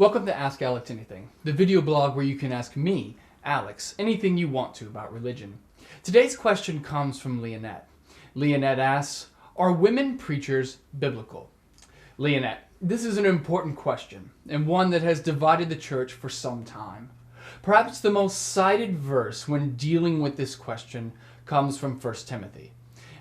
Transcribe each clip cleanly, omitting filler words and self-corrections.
Welcome to Ask Alex Anything, the video blog where you can ask me, Alex, anything you want to about religion. Today's question comes from Leanette. Leanette asks, are women preachers biblical? Leanette, this is an important question, and one that has divided the church for some time. Perhaps the most cited verse when dealing with this question comes from 1 Timothy.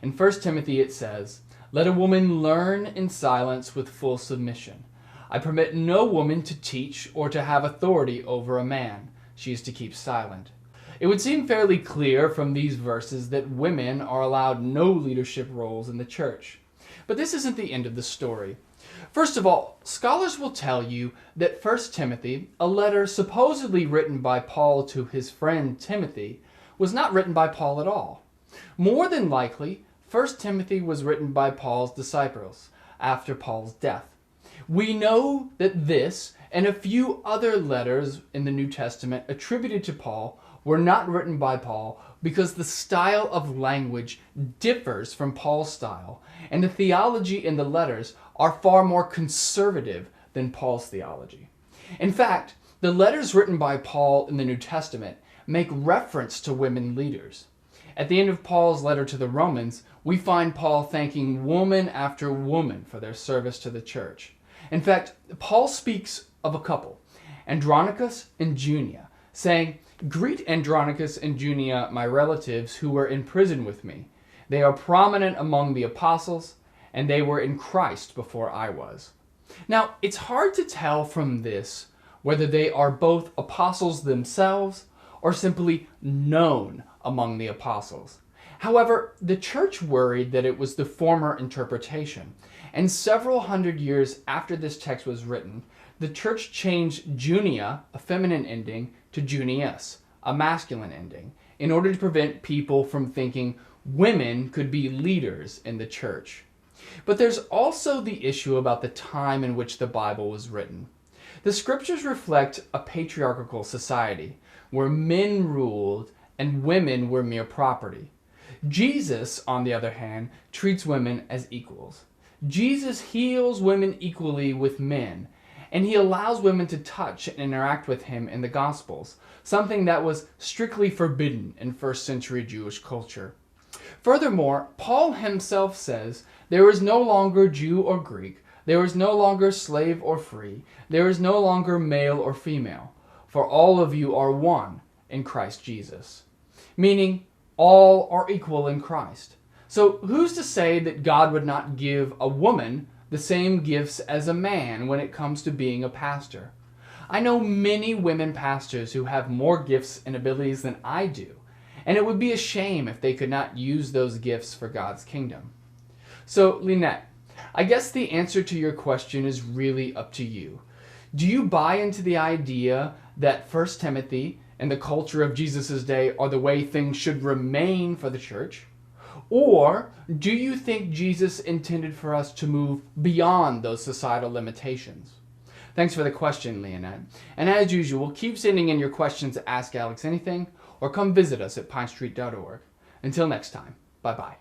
In 1 Timothy it says, "Let a woman learn in silence with full submission. I permit no woman to teach or to have authority over a man. She is to keep silent." It would seem fairly clear from these verses that women are allowed no leadership roles in the church. But this isn't the end of the story. First of all, scholars will tell you that 1 Timothy, a letter supposedly written by Paul to his friend Timothy, was not written by Paul at all. More than likely, 1 Timothy was written by Paul's disciples after Paul's death. We know that this and a few other letters in the New Testament attributed to Paul were not written by Paul because the style of language differs from Paul's style, and the theology in the letters are far more conservative than Paul's theology. In fact, the letters written by Paul in the New Testament make reference to women leaders. At the end of Paul's letter to the Romans, we find Paul thanking woman after woman for their service to the church. In fact, Paul speaks of a couple, Andronicus and Junia, saying, "Greet Andronicus and Junia, my relatives, who were in prison with me. They are prominent among the apostles, and they were in Christ before I was." Now, it's hard to tell from this whether they are both apostles themselves or simply known among the apostles. However, the church worried that it was the former interpretation, and several hundred years after this text was written, the church changed Junia, a feminine ending, to Junius, a masculine ending, in order to prevent people from thinking women could be leaders in the church. But there's also the issue about the time in which the Bible was written. The scriptures reflect a patriarchal society where men ruled and women were mere property. Jesus, on the other hand, treats women as equals. Jesus heals women equally with men, and he allows women to touch and interact with him in the Gospels, something that was strictly forbidden in first century Jewish culture. Furthermore, Paul himself says, "There is no longer Jew or Greek, there is no longer slave or free, there is no longer male or female, for all of you are one in Christ Jesus." Meaning, all are equal in Christ. So who's to say that God would not give a woman the same gifts as a man when it comes to being a pastor? I know many women pastors who have more gifts and abilities than I do, and it would be a shame if they could not use those gifts for God's kingdom. So, Leanette, I guess the answer to your question is really up to you. Do you buy into the idea that 1 Timothy and the culture of Jesus' day are the way things should remain for the church? Or do you think Jesus intended for us to move beyond those societal limitations? Thanks for the question, Leanette. And as usual, keep sending in your questions to Ask Alex Anything, or come visit us at pinestreet.org. Until next time, bye-bye.